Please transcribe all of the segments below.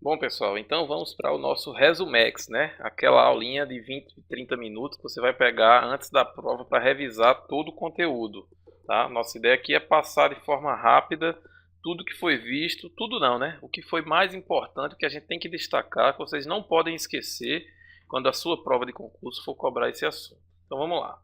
Bom, pessoal, então vamos para o nosso Resumex, né? Aquela aulinha de 20, 30 minutos que você vai pegar antes da prova para revisar todo o conteúdo, tá? Nossa ideia aqui é passar de forma rápida tudo que foi visto, tudo não, né? O que foi mais importante que a gente tem que destacar, que vocês não podem esquecer quando a sua prova de concurso for cobrar esse assunto. Então vamos lá.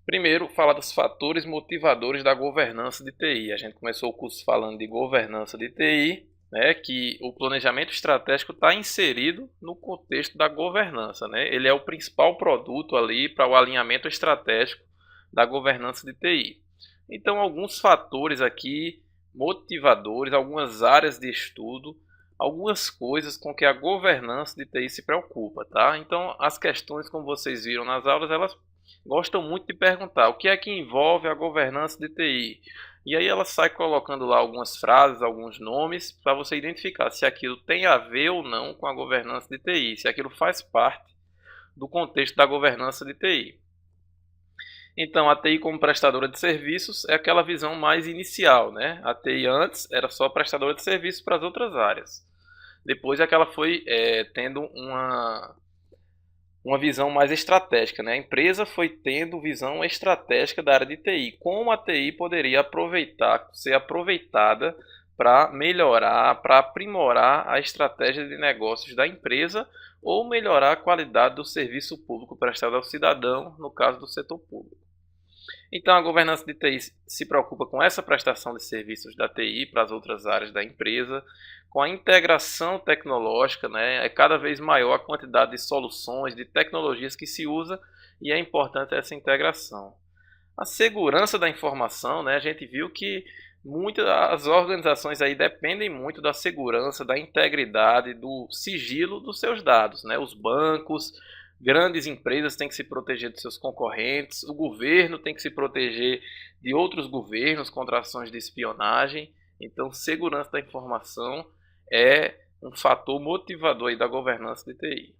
Primeiro, falar dos fatores motivadores da governança de TI. A gente começou o curso falando de governança de TI, né, que o planejamento estratégico está inserido no contexto da governança, né? Ele é o principal produto ali para o alinhamento estratégico da governança de TI. Então, alguns fatores aqui motivadores, algumas áreas de estudo, algumas coisas com que a governança de TI se preocupa, tá? Então, as questões, como vocês viram nas aulas, elas gostam muito de perguntar o que é que envolve a governança de TI. E aí ela sai colocando lá algumas frases, alguns nomes, para você identificar se aquilo tem a ver ou não com a governança de TI, se aquilo faz parte do contexto da governança de TI. Então, a TI como prestadora de serviços é aquela visão mais inicial, né? A TI antes era só prestadora de serviços para as outras áreas. Depois é que ela foi tendo uma visão mais estratégica, né? A empresa foi tendo visão estratégica da área de TI, como a TI poderia ser aproveitada para melhorar, para aprimorar a estratégia de negócios da empresa ou melhorar a qualidade do serviço público prestado ao cidadão, no caso do setor público. Então, a governança de TI se preocupa com essa prestação de serviços da TI para as outras áreas da empresa, com a integração tecnológica, né? É cada vez maior a quantidade de soluções, de tecnologias que se usa e é importante essa integração. A segurança da informação, né? A gente viu que muitas das organizações aí dependem muito da segurança, da integridade, do sigilo dos seus dados, né? Os bancos, grandes empresas têm que se proteger dos seus concorrentes, o governo tem que se proteger de outros governos contra ações de espionagem. Então, segurança da informação é um fator motivador aí da governança de TI.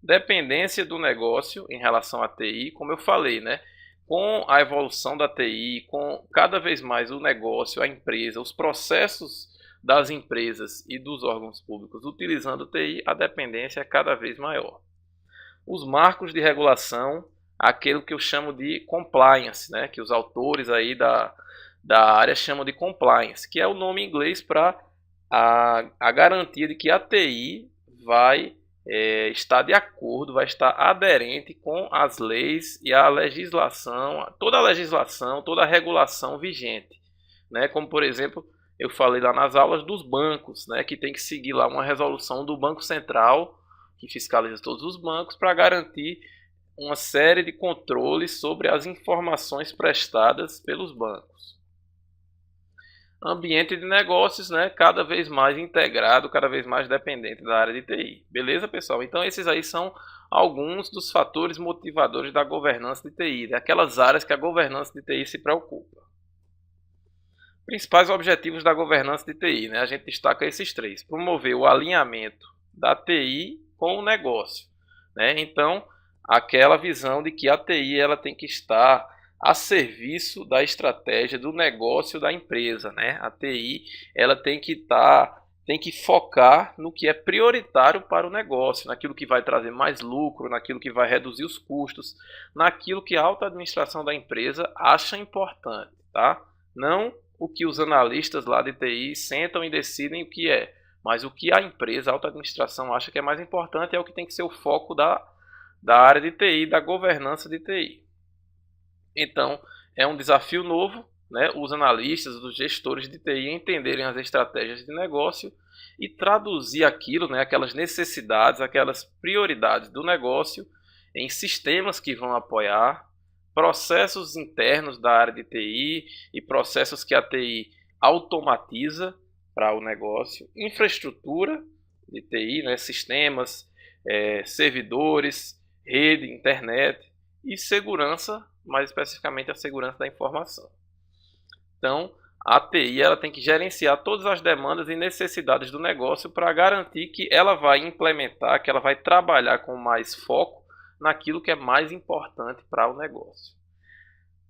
Dependência do negócio em relação à TI, como eu falei, né? Com a evolução da TI, com cada vez mais o negócio, a empresa, os processos das empresas e dos órgãos públicos utilizando TI, a dependência é cada vez maior. Os marcos de regulação, aquilo que eu chamo de compliance, né? Que os autores aí da área chamam de compliance, que é o nome em inglês para a garantia de que a TI vai estar de acordo, vai estar aderente com as leis e a legislação, toda a regulação vigente, né? Como por exemplo, eu falei lá nas aulas dos bancos, né? Que tem que seguir lá uma resolução do Banco Central que fiscaliza todos os bancos para garantir uma série de controles sobre as informações prestadas pelos bancos. Ambiente de negócios, né, cada vez mais integrado, cada vez mais dependente da área de TI. Beleza, pessoal? Então esses aí são alguns dos fatores motivadores da governança de TI, daquelas áreas que a governança de TI se preocupa. Principais objetivos da governança de TI, né? A gente destaca esses três: promover o alinhamento da TI com o negócio, né? Então, aquela visão de que a TI ela tem que estar a serviço da estratégia do negócio da empresa, né? A TI ela tem que focar no que é prioritário para o negócio, naquilo que vai trazer mais lucro, naquilo que vai reduzir os custos, naquilo que a alta administração da empresa acha importante, tá? Não o que os analistas lá de TI sentam e decidem o que é, mas o que a empresa, a alta administração acha que é mais importante é o que tem que ser o foco da área de TI, da governança de TI. Então, é um desafio novo, né? Os analistas, os gestores de TI entenderem as estratégias de negócio e traduzir aquilo, né? Aquelas necessidades, aquelas prioridades do negócio em sistemas que vão apoiar, processos internos da área de TI e processos que a TI automatiza para o negócio, infraestrutura de TI, né? Sistemas, servidores, rede, internet e segurança, mais especificamente a segurança da informação. Então, a TI ela tem que gerenciar todas as demandas e necessidades do negócio para garantir que ela vai implementar, que ela vai trabalhar com mais foco naquilo que é mais importante para o negócio.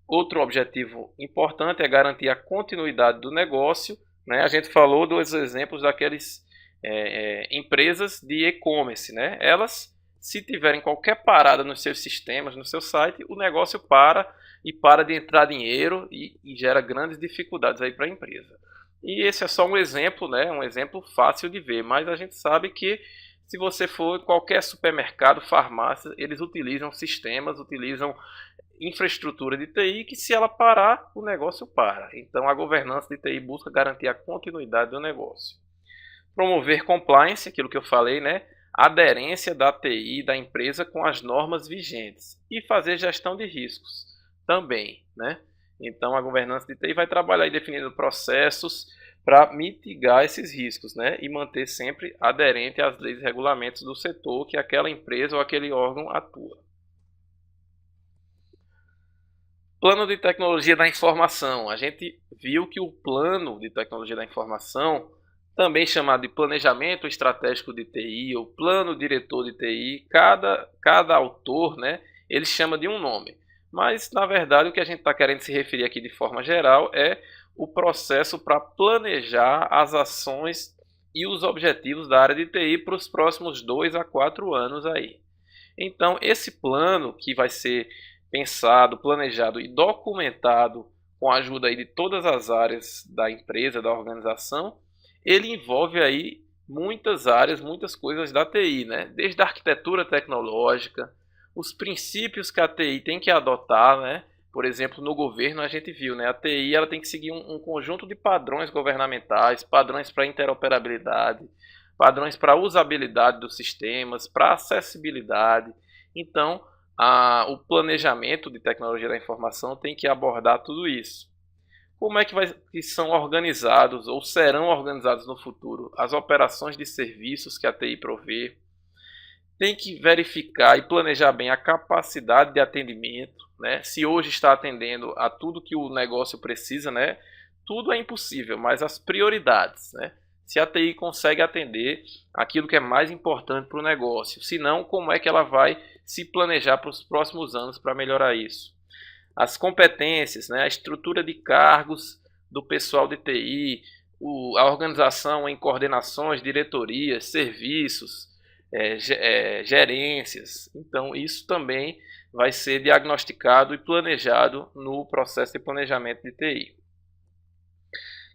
Outro objetivo importante é garantir a continuidade do negócio né? A gente falou dos exemplos daqueles empresas de e-commerce, né? Elas, se tiverem qualquer parada nos seus sistemas, no seu site, o negócio para e para de entrar dinheiro e gera grandes dificuldades aí para a empresa. E esse é só um exemplo, né? Um exemplo fácil de ver, mas a gente sabe que se você for em qualquer supermercado, farmácia, eles utilizam sistemas, utilizam infraestrutura de TI que, se ela parar, o negócio para. Então a governança de TI busca garantir a continuidade do negócio. Promover compliance, aquilo que eu falei, né? Aderência da TI da empresa com as normas vigentes. E fazer gestão de riscos também, né? Então a governança de TI vai trabalhar definindo processos para mitigar esses riscos, né? E manter sempre aderente às leis e regulamentos do setor que aquela empresa ou aquele órgão atua. Plano de tecnologia da informação. A gente viu que o plano de tecnologia da informação, também chamado de planejamento estratégico de TI ou plano diretor de TI, cada autor, né, ele chama de um nome. Mas, na verdade, o que a gente está querendo se referir aqui de forma geral é o processo para planejar as ações e os objetivos da área de TI para os próximos 2 a 4 anos aí. Então, esse plano que vai ser pensado, planejado e documentado com a ajuda aí de todas as áreas da empresa, da organização, ele envolve aí muitas áreas, muitas coisas da TI, né? Desde a arquitetura tecnológica, os princípios que a TI tem que adotar, né? Por exemplo, no governo a gente viu, né? A TI ela tem que seguir um conjunto de padrões governamentais, padrões para interoperabilidade, padrões para usabilidade dos sistemas, para acessibilidade. Então, o planejamento de tecnologia da informação tem que abordar tudo isso. Como é que são organizados ou serão organizados no futuro as operações de serviços que a TI provê? Tem que verificar e planejar bem a capacidade de atendimento, né? Se hoje está atendendo a tudo que o negócio precisa, né? Tudo é impossível, mas as prioridades, né? Se a TI consegue atender aquilo que é mais importante para o negócio. Se não, como é que ela vai se planejar para os próximos anos para melhorar isso? As competências, né? A estrutura de cargos do pessoal de TI, a organização em coordenações, diretorias, serviços, gerências. Então, isso também vai ser diagnosticado e planejado no processo de planejamento de TI.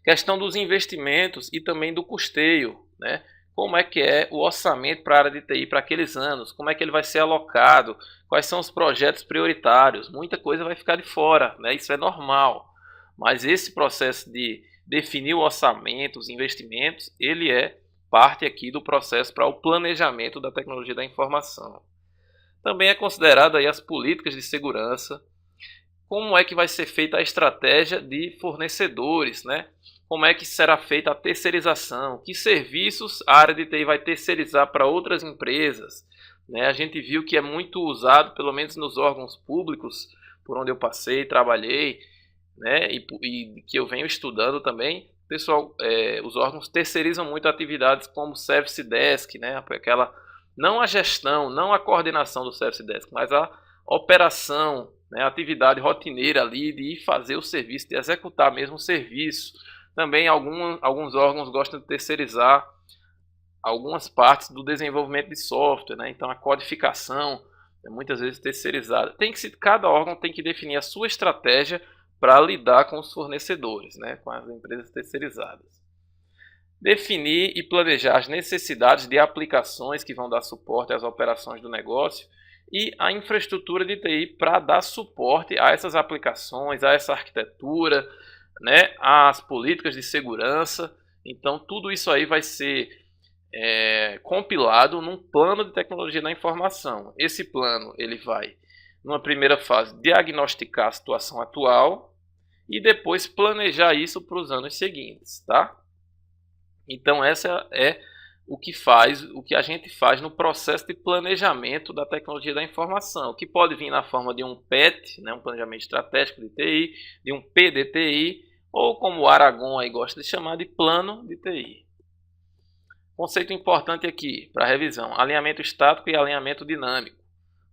Questão dos investimentos e também do custeio, né? Como é que é o orçamento para a área de TI para aqueles anos? Como é que ele vai ser alocado? Quais são os projetos prioritários? Muita coisa vai ficar de fora, né? Isso é normal. Mas esse processo de definir o orçamento, os investimentos, ele é parte aqui do processo para o planejamento da tecnologia da informação. Também é considerado aí as políticas de segurança. Como é que vai ser feita a estratégia de fornecedores, né? Como é que será feita a terceirização? Que serviços a área de TI vai terceirizar para outras empresas? Né? A gente viu que é muito usado, pelo menos nos órgãos públicos, por onde eu passei, trabalhei, né? E que eu venho estudando também. Pessoal, os órgãos terceirizam muito atividades como Service Desk, né? Aquela, não a gestão, não a coordenação do Service Desk, mas a operação, né? A atividade rotineira ali de fazer o serviço, de executar mesmo o serviço. Também alguns órgãos gostam de terceirizar algumas partes do desenvolvimento de software, né? Então a codificação é muitas vezes terceirizada. Cada órgão tem que definir a sua estratégia para lidar com os fornecedores, né? Com as empresas terceirizadas. Definir e planejar as necessidades de aplicações que vão dar suporte às operações do negócio e a infraestrutura de TI para dar suporte a essas aplicações, a essa arquitetura, né, as políticas de segurança. Então tudo isso aí vai ser compilado num plano de tecnologia da informação. Esse plano ele vai, numa primeira fase, diagnosticar a situação atual e depois planejar isso para os anos seguintes, tá? Então essa é o que a gente faz no processo de planejamento da tecnologia da informação, que pode vir na forma de um PET, né, um planejamento estratégico de TI, de um PDTI, ou como o Aragon aí gosta de chamar, de plano de TI. Conceito importante aqui para revisão: alinhamento estático e alinhamento dinâmico.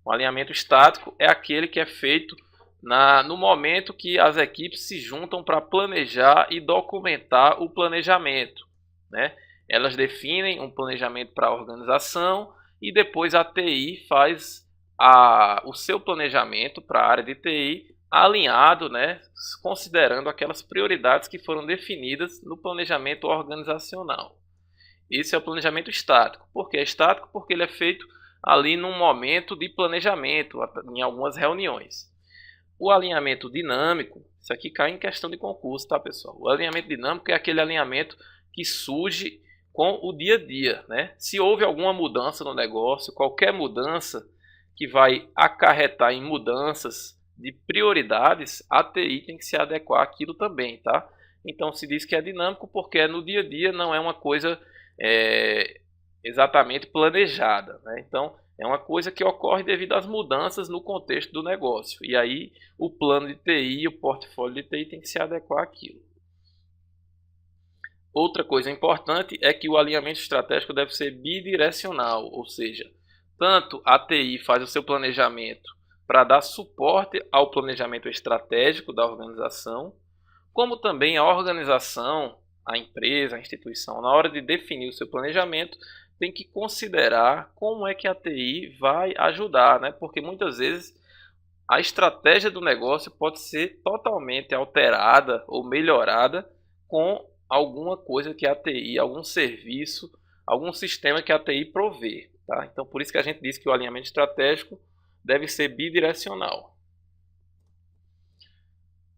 O alinhamento estático é aquele que é feito no momento que as equipes se juntam para planejar e documentar o planejamento, né? Elas definem um planejamento para a organização e depois a TI faz o seu planejamento para a área de TI alinhado, né, considerando aquelas prioridades que foram definidas no planejamento organizacional. Esse é o planejamento estático. Por que é estático? Porque ele é feito ali num momento de planejamento, em algumas reuniões. O alinhamento dinâmico, isso aqui cai em questão de concurso, tá, pessoal? O alinhamento dinâmico é aquele alinhamento que surge com o dia a dia, né? Se houve alguma mudança no negócio, qualquer mudança que vai acarretar em mudanças de prioridades, a TI tem que se adequar àquilo também, tá? Então se diz que é dinâmico porque no dia a dia, não é uma coisa exatamente planejada, né? Então é uma coisa que ocorre devido às mudanças no contexto do negócio. E aí o plano de TI, o portfólio de TI tem que se adequar àquilo. Outra coisa importante é que o alinhamento estratégico deve ser bidirecional, ou seja, tanto a TI faz o seu planejamento para dar suporte ao planejamento estratégico da organização, como também a organização, a empresa, a instituição, na hora de definir o seu planejamento, tem que considerar como é que a TI vai ajudar, né? Porque muitas vezes a estratégia do negócio pode ser totalmente alterada ou melhorada com alguma coisa que a TI, algum serviço, algum sistema que a TI provê, tá? Então por isso que a gente diz que o alinhamento estratégico deve ser bidirecional.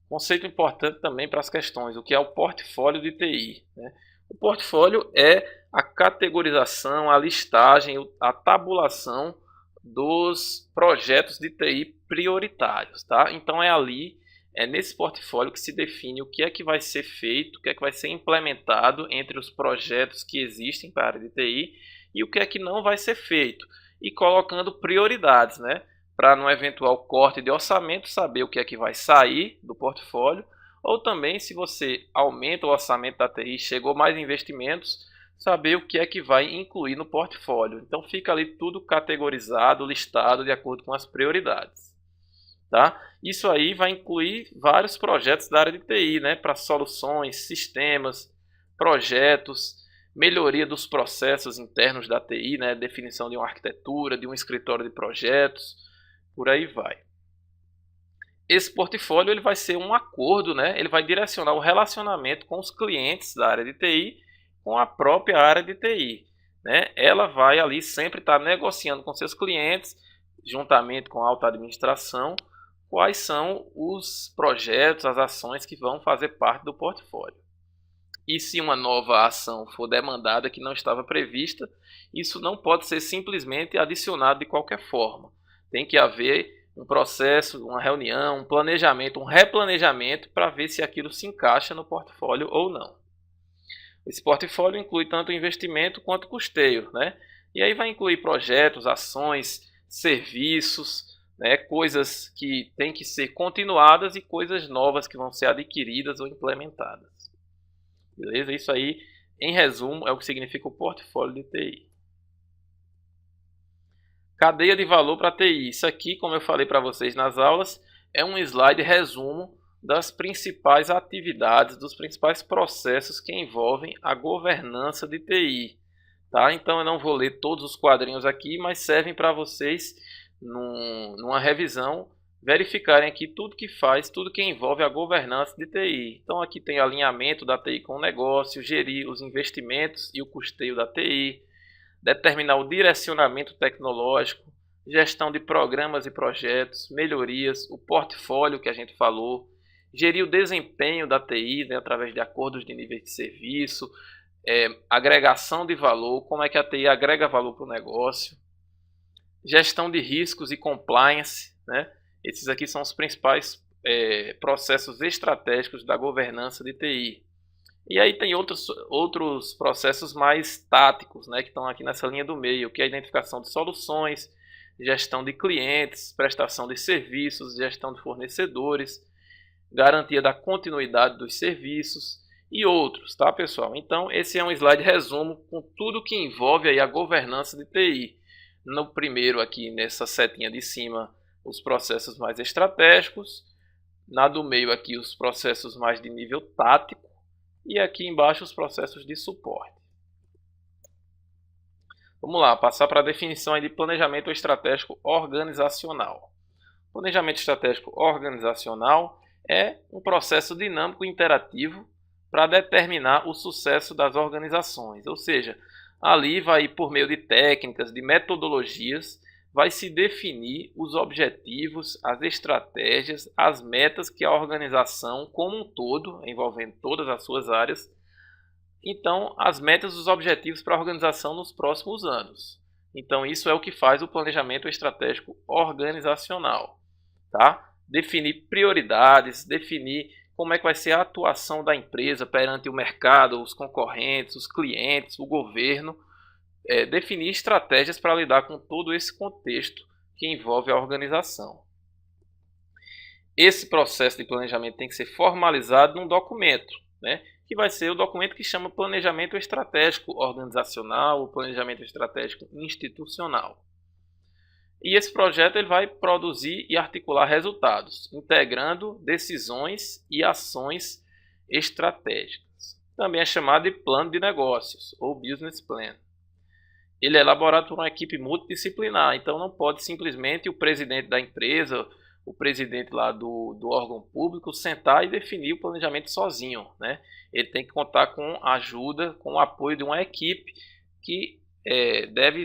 Conceito importante também para as questões, o que é o portfólio de TI, né? O portfólio é a categorização, a listagem, a tabulação dos projetos de TI prioritários, tá? Então é nesse portfólio que se define o que é que vai ser feito, o que é que vai ser implementado entre os projetos que existem para a área de TI e o que é que não vai ser feito, e colocando prioridades, né? Para no eventual corte de orçamento saber o que é que vai sair do portfólio, ou também se você aumenta o orçamento da TI, chegou mais investimentos, saber o que é que vai incluir no portfólio. Então fica ali tudo categorizado, listado de acordo com as prioridades, tá? Isso aí vai incluir vários projetos da área de TI, né? Para soluções, sistemas, projetos, melhoria dos processos internos da TI, né? Definição de uma arquitetura, de um escritório de projetos, por aí vai. Esse portfólio ele vai ser um acordo, né? Ele vai direcionar o relacionamento com os clientes da área de TI, com a própria área de TI, né? Ela vai ali sempre estar negociando com seus clientes, juntamente com a alta administração, quais são os projetos, as ações que vão fazer parte do portfólio. E se uma nova ação for demandada que não estava prevista, isso não pode ser simplesmente adicionado de qualquer forma. Tem que haver um processo, uma reunião, um planejamento, um replanejamento para ver se aquilo se encaixa no portfólio ou não. Esse portfólio inclui tanto investimento quanto custeio, né? E aí vai incluir projetos, ações, serviços, né? Coisas que têm que ser continuadas e coisas novas que vão ser adquiridas ou implementadas. Beleza? Isso aí, em resumo, é o que significa o portfólio de TI. Cadeia de valor para TI. Isso aqui, como eu falei para vocês nas aulas, é um slide resumo das principais atividades, dos principais processos que envolvem a governança de TI. Tá? Então eu não vou ler todos os quadrinhos aqui, mas servem para vocês, numa revisão, verificarem aqui tudo que faz, tudo que envolve a governança de TI. Então aqui tem alinhamento da TI com o negócio, gerir os investimentos e o custeio da TI, determinar o direcionamento tecnológico, gestão de programas e projetos, melhorias, o portfólio que a gente falou, gerir o desempenho da TI, né, através de acordos de níveis de serviço, agregação de valor, como é que a TI agrega valor para o negócio, gestão de riscos e compliance, né? Esses aqui são os principais processos estratégicos da governança de TI. E aí tem outros processos mais táticos, né, que estão aqui nessa linha do meio, que é a identificação de soluções, gestão de clientes, prestação de serviços, gestão de fornecedores, garantia da continuidade dos serviços e outros, tá, pessoal? Então esse é um slide resumo com tudo que envolve aí a governança de TI. No primeiro aqui, nessa setinha de cima, os processos mais estratégicos. Na do meio aqui os processos mais de nível tático e aqui embaixo os processos de suporte. Vamos lá, passar para a definição aí de planejamento estratégico organizacional. Planejamento estratégico organizacional é um processo dinâmico e interativo para determinar o sucesso das organizações, ou seja, ali vai por meio de técnicas, de metodologias, vai se definir os objetivos, as estratégias, as metas que a organização como um todo, envolvendo todas as suas áreas, então as metas e os objetivos para a organização nos próximos anos. Então isso é o que faz o planejamento estratégico organizacional, tá? Definir prioridades, definir como é que vai ser a atuação da empresa perante o mercado, os concorrentes, os clientes, o governo, definir estratégias para lidar com todo esse contexto que envolve a organização. Esse processo de planejamento tem que ser formalizado num documento, né, que vai ser o documento que chama Planejamento Estratégico Organizacional, ou Planejamento Estratégico Institucional. E esse projeto ele vai produzir e articular resultados, integrando decisões e ações estratégicas. Também é chamado de plano de negócios, ou business plan. Ele é elaborado por uma equipe multidisciplinar, então não pode simplesmente o presidente da empresa, o presidente lá do órgão público sentar e definir o planejamento sozinho, né? Ele tem que contar com a ajuda, com o apoio de uma equipe que deve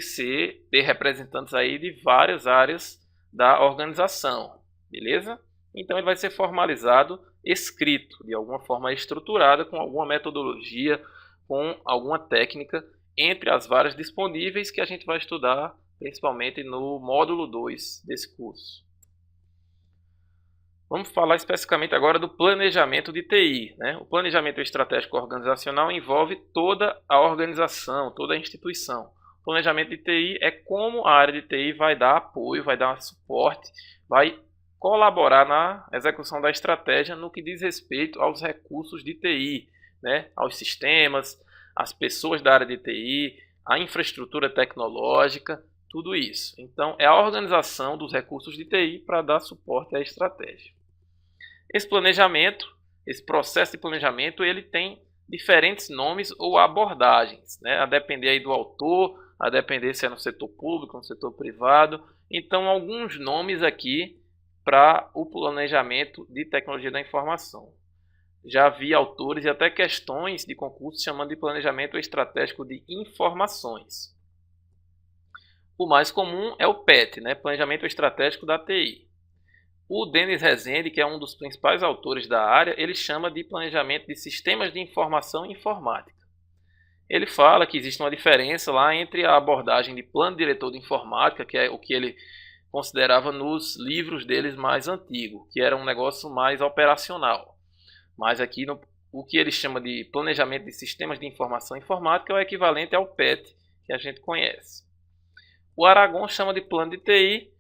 ter representantes aí de várias áreas da organização, beleza? Então ele vai ser formalizado, escrito, de alguma forma estruturada, com alguma metodologia, com alguma técnica, entre as várias disponíveis que a gente vai estudar principalmente no módulo 2 desse curso. Vamos falar especificamente agora do planejamento de TI, né? O planejamento estratégico organizacional envolve toda a organização, toda a instituição. O planejamento de TI é como a área de TI vai dar apoio, vai dar suporte, vai colaborar na execução da estratégia no que diz respeito aos recursos de TI, né? Aos sistemas, as pessoas da área de TI, a infraestrutura tecnológica, tudo isso. Então, é a organização dos recursos de TI para dar suporte à estratégia. Esse planejamento, esse processo de planejamento, ele tem diferentes nomes ou abordagens, né? A depender aí do autor, a depender se é no setor público, no setor privado. Então, alguns nomes aqui para o planejamento de tecnologia da informação. Já vi autores e até questões de concurso chamando de planejamento estratégico de informações. O mais comum é o PET, né? Planejamento estratégico da TI. O Denis Rezende, que é um dos principais autores da área, ele chama de planejamento de sistemas de informação e informática. Ele fala que existe uma diferença lá entre a abordagem de plano diretor de informática, que é o que ele considerava nos livros deles mais antigos, que era um negócio mais operacional. Mas aqui o que ele chama de planejamento de sistemas de informação informática é o equivalente ao PET que a gente conhece. O Aragon chama de plano de TI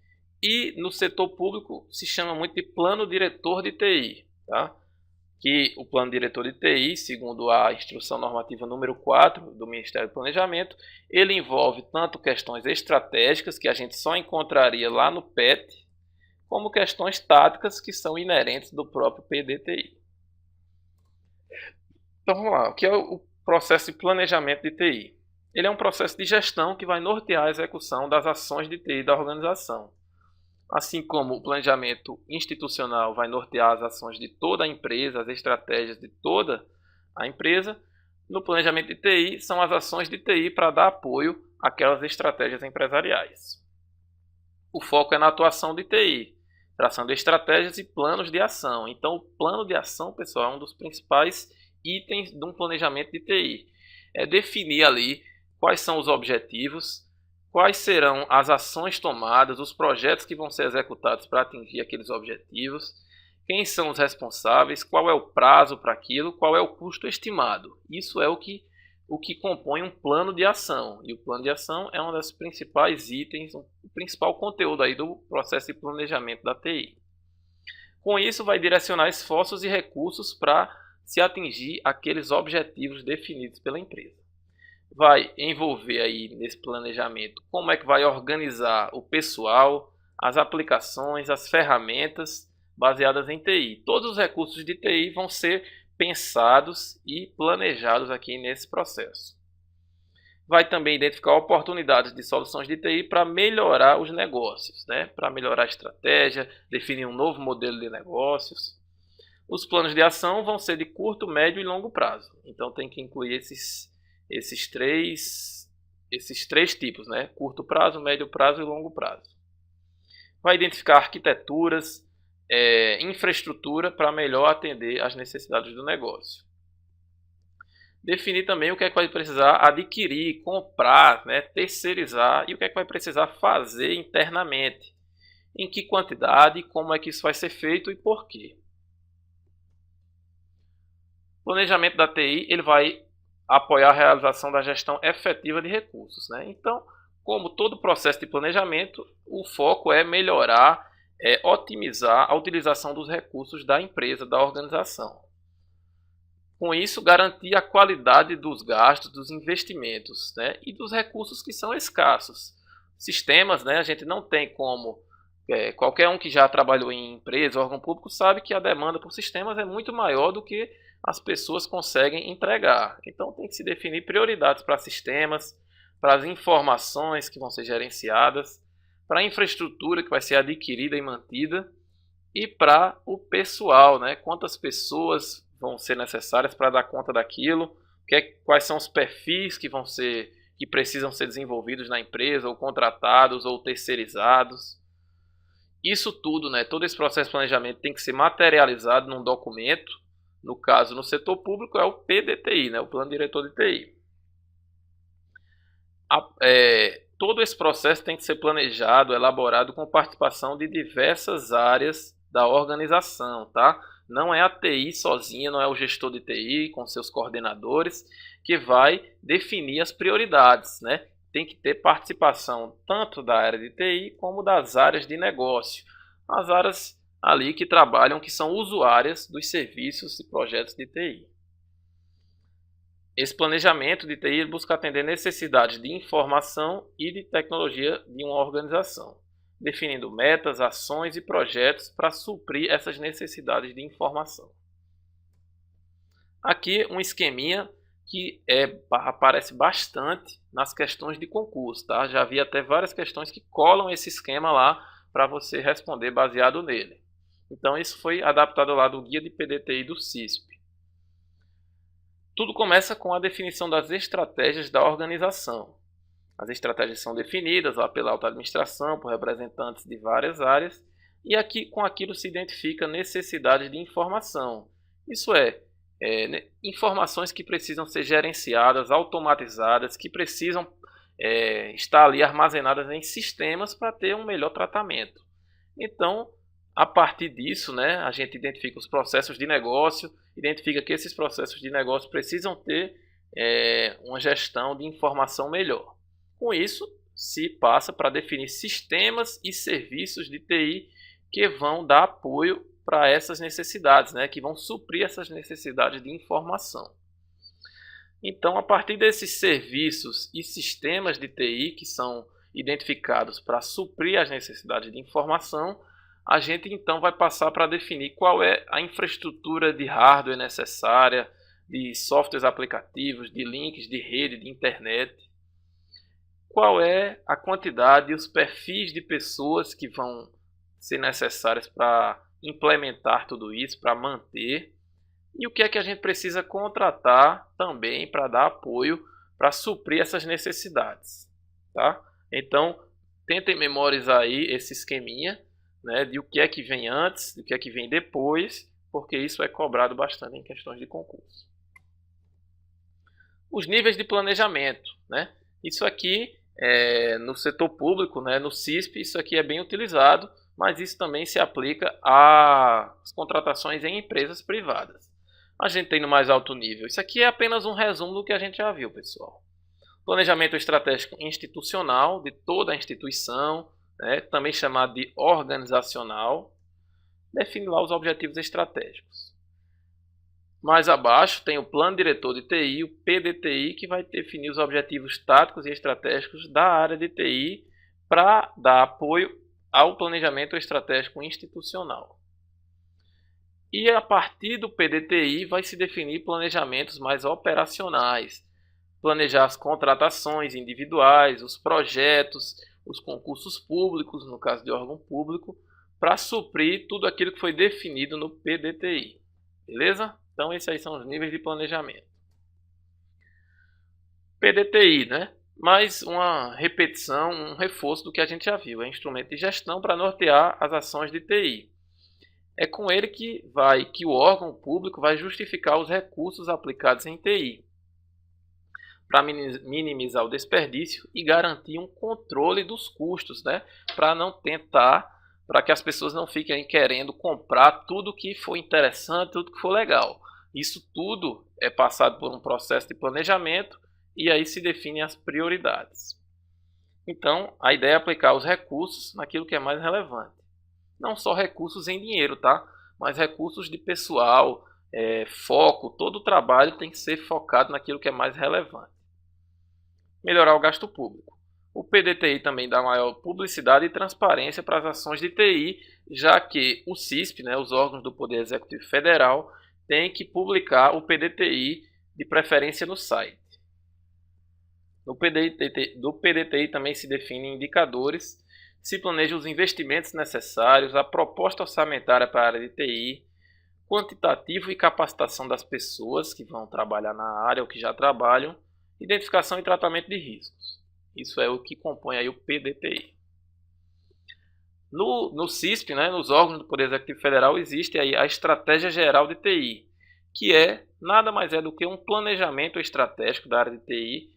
e no setor público se chama muito de plano diretor de TI. Tá? Que o plano diretor de TI, segundo a instrução normativa número 4 do Ministério do Planejamento, ele envolve tanto questões estratégicas, que a gente só encontraria lá no PET, como questões táticas que são inerentes do próprio PDTI. Então vamos lá, o que é o processo de planejamento de TI? Ele é um processo de gestão que vai nortear a execução das ações de TI da organização. Assim como o planejamento institucional vai nortear as ações de toda a empresa, as estratégias de toda a empresa, no planejamento de TI são as ações de TI para dar apoio àquelas estratégias empresariais. O foco é na atuação de TI, traçando estratégias e planos de ação. Então o plano de ação, pessoal, é um dos principais itens de um planejamento de TI. É definir ali quais são os objetivos, quais serão as ações tomadas, os projetos que vão ser executados para atingir aqueles objetivos, quem são os responsáveis, qual é o prazo para aquilo, qual é o custo estimado. Isso é o que compõe um plano de ação. E o plano de ação é um dos principais itens, o principal conteúdo aí do processo de planejamento da TI. Com isso, vai direcionar esforços e recursos para se atingir aqueles objetivos definidos pela empresa. Vai envolver aí nesse planejamento como é que vai organizar o pessoal, as aplicações, as ferramentas, baseadas em TI. Todos os recursos de TI vão ser pensados e planejados aqui nesse processo. Vai também identificar oportunidades de soluções de TI para melhorar os negócios, né? Para melhorar a estratégia, definir um novo modelo de negócios. Os planos de ação vão ser de curto, médio e longo prazo. Então tem que incluir esses três tipos, né? Curto prazo, médio prazo e longo prazo. Vai identificar arquiteturas, infraestrutura para melhor atender às necessidades do negócio. Definir também o que é que vai precisar adquirir, comprar, né, terceirizar e o que é que vai precisar fazer internamente. Em que quantidade, como é que isso vai ser feito e por quê. O planejamento da TI ele vai apoiar a realização da gestão efetiva de recursos, né? Então, como todo processo de planejamento, o foco é melhorar, otimizar a utilização dos recursos da empresa, da organização. Com isso, garantir a qualidade dos gastos, dos investimentos, né? E dos recursos que são escassos. Sistemas, né? A gente não tem como... qualquer um que já trabalhou em empresa, órgão público, sabe que a demanda por sistemas é muito maior do que as pessoas conseguem entregar. Então, tem que se definir prioridades para sistemas, para as informações que vão ser gerenciadas, para a infraestrutura que vai ser adquirida e mantida e para o pessoal, né? Quantas pessoas vão ser necessárias para dar conta daquilo, quais são os perfis que precisam ser desenvolvidos na empresa, ou contratados, ou terceirizados. Isso tudo, né, todo esse processo de planejamento tem que ser materializado num documento. No caso, no setor público, é o PDTI, né, o Plano Diretor de TI. Todo esse processo tem que ser planejado, elaborado com participação de diversas áreas da organização, tá? Não é a TI sozinha, não é o gestor de TI com seus coordenadores que vai definir as prioridades, né? Tem que ter participação tanto da área de TI como das áreas de negócio. As áreas ali que trabalham, que são usuárias dos serviços e projetos de TI. Esse planejamento de TI busca atender necessidades de informação e de tecnologia de uma organização, definindo metas, ações e projetos para suprir essas necessidades de informação. Aqui um esqueminha que aparece bastante nas questões de concurso, tá? Já vi até várias questões que colam esse esquema lá para você responder baseado nele. Então isso foi adaptado lá do Guia de PDTI do CISP. Tudo começa com a definição das estratégias da organização. As estratégias são definidas lá pela alta administração, por representantes de várias áreas, e aqui com aquilo se identifica necessidades de informação. Isso informações que precisam ser gerenciadas, automatizadas, que precisam estar ali armazenadas em sistemas para ter um melhor tratamento. Então, a partir disso, né, a gente identifica os processos de negócio, identifica que esses processos de negócio precisam ter uma gestão de informação melhor. Com isso, se passa para definir sistemas e serviços de TI que vão dar apoio para essas necessidades, né, que vão suprir essas necessidades de informação. Então, a partir desses serviços e sistemas de TI que são identificados para suprir as necessidades de informação, a gente então vai passar para definir qual é a infraestrutura de hardware necessária, de softwares aplicativos, de links de rede, de internet. Qual é a quantidade e os perfis de pessoas que vão ser necessárias para implementar tudo isso, para manter. E o que é que a gente precisa contratar também para dar apoio, para suprir essas necessidades. Tá? Então, tentem memorizar aí esse esqueminha, né, de o que é que vem antes, do que é que vem depois, porque isso é cobrado bastante em questões de concurso. Os níveis de planejamento, né? Isso aqui, no setor público, né, no CISP, isso aqui é bem utilizado, mas isso também se aplica às contratações em empresas privadas. A gente tem no mais alto nível. Isso aqui é apenas um resumo do que a gente já viu, pessoal. Planejamento estratégico institucional de toda a instituição, né, também chamado de organizacional, define lá os objetivos estratégicos. Mais abaixo tem o Plano Diretor de TI, o PDTI, que vai definir os objetivos táticos e estratégicos da área de TI para dar apoio ao planejamento estratégico institucional. E a partir do PDTI vai se definir planejamentos mais operacionais, planejar as contratações individuais, os projetos, os concursos públicos, no caso de órgão público, para suprir tudo aquilo que foi definido no PDTI. Beleza? Então esses aí são os níveis de planejamento. PDTI, né? Mais uma repetição, um reforço do que a gente já viu. É instrumento de gestão para nortear as ações de TI. É com ele que o órgão público vai justificar os recursos aplicados em TI, para minimizar o desperdício e garantir um controle dos custos, né? Para que as pessoas não fiquem querendo comprar tudo que for interessante, tudo que for legal. Isso tudo é passado por um processo de planejamento e aí se definem as prioridades. Então, a ideia é aplicar os recursos naquilo que é mais relevante. Não só recursos em dinheiro, tá? Mas recursos de pessoal, foco, todo o trabalho tem que ser focado naquilo que é mais relevante. Melhorar o gasto público. O PDTI também dá maior publicidade e transparência para as ações de TI, já que o CISP, né, os órgãos do Poder Executivo Federal, tem que publicar o PDTI de preferência no site. Do PDTI também se definem indicadores, se planeja os investimentos necessários, a proposta orçamentária para a área de TI, quantitativo e capacitação das pessoas que vão trabalhar na área ou que já trabalham, identificação e tratamento de riscos. Isso é o que compõe aí o PDTI. No CISP, né, nos órgãos do Poder Executivo Federal, existe aí a Estratégia Geral de TI, que nada mais é do que um planejamento estratégico da área de TI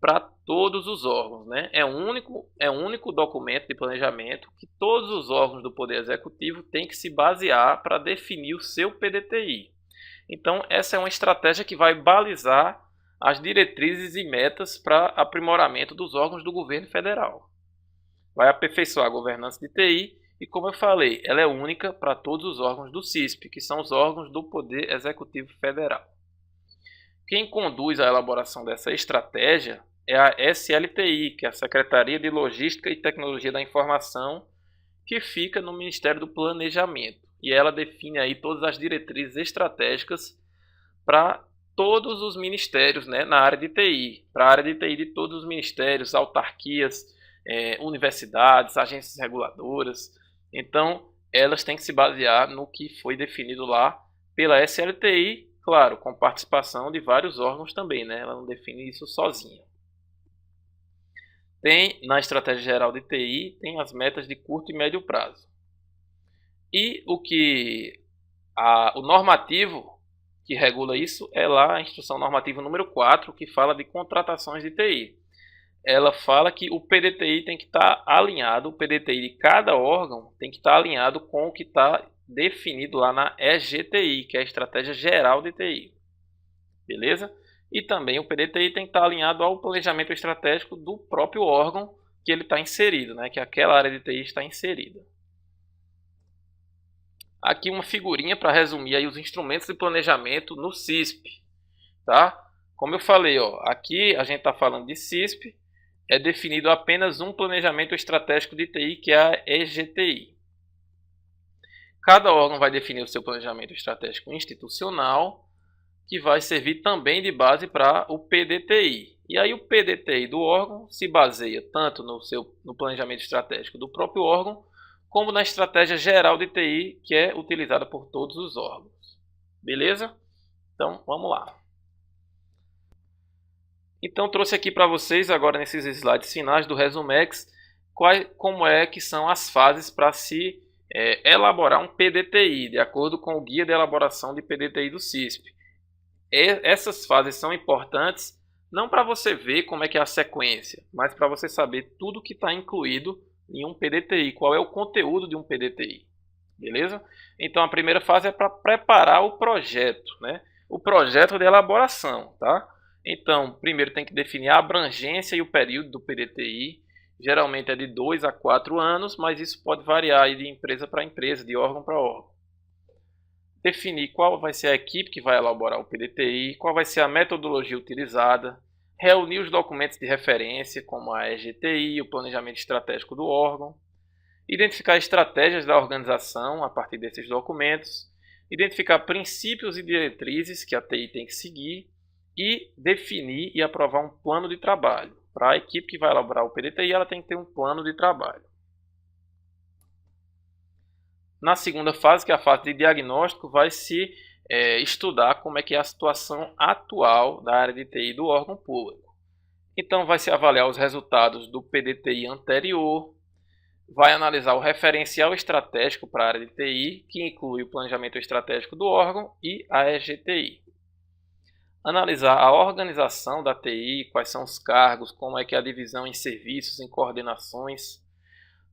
para todos os órgãos, né? É um único documento de planejamento que todos os órgãos do Poder Executivo têm que se basear para definir o seu PDTI. Então, essa é uma estratégia que vai balizar as diretrizes e metas para aprimoramento dos órgãos do governo federal. Vai aperfeiçoar a governança de TI e, como eu falei, ela é única para todos os órgãos do CISP, que são os órgãos do Poder Executivo Federal. Quem conduz a elaboração dessa estratégia é a SLTI, que é a Secretaria de Logística e Tecnologia da Informação, que fica no Ministério do Planejamento. E ela define aí todas as diretrizes estratégicas para todos os ministérios, né, na área de TI. Para a área de TI de todos os ministérios, autarquias, universidades, agências reguladoras. Então, elas têm que se basear no que foi definido lá pela SLTI, claro, com participação de vários órgãos também, né? Ela não define isso sozinha. Tem, na Estratégia Geral de TI, tem as metas de curto e médio prazo. E o normativo que regula isso é lá a Instrução Normativa número 4, que fala de contratações de TI. Ela fala que o PDTI tem que estar alinhado, o PDTI de cada órgão tem que estar alinhado com o que está definido lá na EGTI, que é a Estratégia Geral de TI. Beleza? E também o PDTI tem que estar alinhado ao planejamento estratégico do próprio órgão que ele está inserido, né? Que aquela área de TI está inserida. Aqui uma figurinha para resumir aí os instrumentos de planejamento no CISP. Tá? Como eu falei, ó, aqui a gente está falando de CISP, é definido apenas um planejamento estratégico de TI, que é a EGTI. Cada órgão vai definir o seu planejamento estratégico institucional, que vai servir também de base para o PDTI. E aí o PDTI do órgão se baseia tanto no planejamento estratégico do próprio órgão, como na estratégia geral de TI, que é utilizada por todos os órgãos. Beleza? Então, vamos lá. Então, trouxe aqui para vocês, agora nesses slides finais do Resumex, como é que são as fases para se elaborar um PDTI, de acordo com o Guia de Elaboração de PDTI do CISP. Essas fases são importantes, não para você ver como é que é a sequência, mas para você saber tudo que está incluído em um PDTI, qual é o conteúdo de um PDTI. Beleza? Então, a primeira fase é para preparar o projeto, né? O projeto de elaboração, tá? Então, primeiro tem que definir a abrangência e o período do PDTI. Geralmente é de 2 a 4 anos, mas isso pode variar de empresa para empresa, de órgão para órgão. Definir qual vai ser a equipe que vai elaborar o PDTI, qual vai ser a metodologia utilizada, reunir os documentos de referência, como a EGTI, o planejamento estratégico do órgão, identificar estratégias da organização a partir desses documentos, Identificar princípios e diretrizes que a TI tem que seguir e definir e aprovar um plano de trabalho. Para a equipe que vai elaborar o PDTI, ela tem que ter um plano de trabalho. Na segunda fase, que é a fase de diagnóstico, vai se estudar como é que é a situação atual da área de TI do órgão público. Então vai se avaliar os resultados do PDTI anterior, vai analisar o referencial estratégico para a área de TI, que inclui o planejamento estratégico do órgão e a EGTI. Analisar a organização da TI, quais são os cargos, como é que é a divisão em serviços, em coordenações.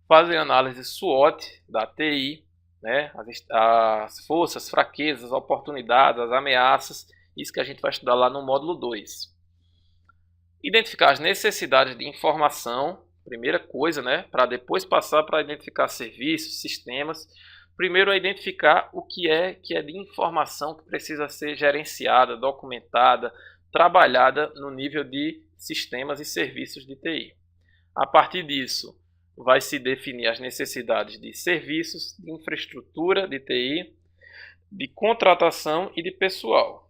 Fazer análise SWOT da TI, né? As forças, fraquezas, oportunidades, as ameaças, isso que a gente vai estudar lá no módulo 2. Identificar as necessidades de informação, primeira coisa, né? Para depois passar para identificar serviços, sistemas. Primeiro é identificar o que é de informação que precisa ser gerenciada, documentada, trabalhada no nível de sistemas e serviços de TI. A partir disso, vai se definir as necessidades de serviços, de infraestrutura de TI, de contratação e de pessoal.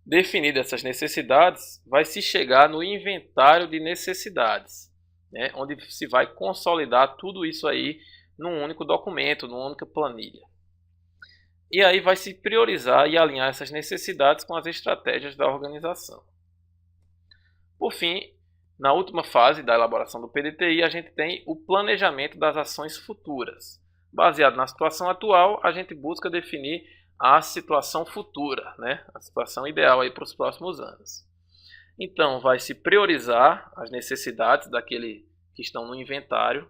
Definidas essas necessidades, vai se chegar no inventário de necessidades, né, onde se vai consolidar tudo isso aí num único documento, numa única planilha. E aí vai se priorizar e alinhar essas necessidades com as estratégias da organização. Por fim, na última fase da elaboração do PDTI, a gente tem o planejamento das ações futuras. Baseado na situação atual, a gente busca definir a situação futura, né? A situação ideal aí para os próximos anos. Então, vai se priorizar as necessidades daquele que estão no inventário,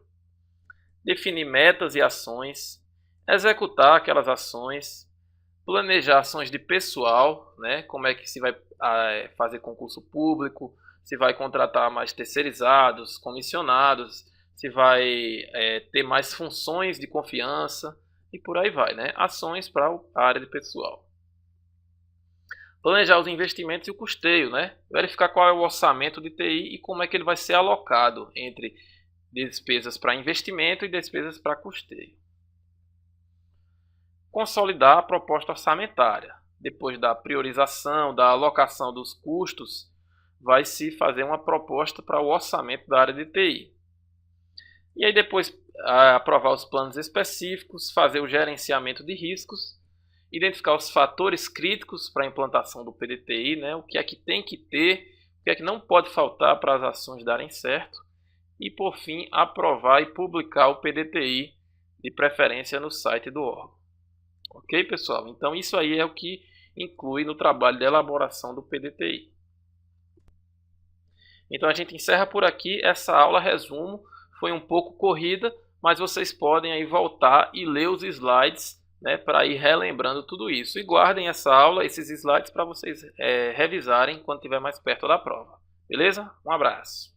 definir metas e ações, executar aquelas ações, planejar ações de pessoal, né? Como é que se vai fazer concurso público, se vai contratar mais terceirizados, comissionados, se vai ter mais funções de confiança e por aí vai, né? Ações para a área de pessoal. Planejar os investimentos e o custeio, né? Verificar qual é o orçamento de TI e como é que ele vai ser alocado entre despesas para investimento e despesas para custeio. Consolidar a proposta orçamentária. Depois da priorização, da alocação dos custos, vai se fazer uma proposta para o orçamento da área de TI. E aí depois aprovar os planos específicos, fazer o gerenciamento de riscos, identificar os fatores críticos para a implantação do PDTI, né? O que é que tem que ter, o que é que não pode faltar para as ações darem certo. E por fim, aprovar e publicar o PDTI, de preferência no site do órgão. Ok, pessoal? Então isso aí é o que inclui no trabalho de elaboração do PDTI. Então a gente encerra por aqui essa aula resumo. Foi um pouco corrida, mas vocês podem aí voltar e ler os slides, né, para ir relembrando tudo isso. E guardem essa aula, esses slides, para vocês revisarem quando estiver mais perto da prova. Beleza? Um abraço.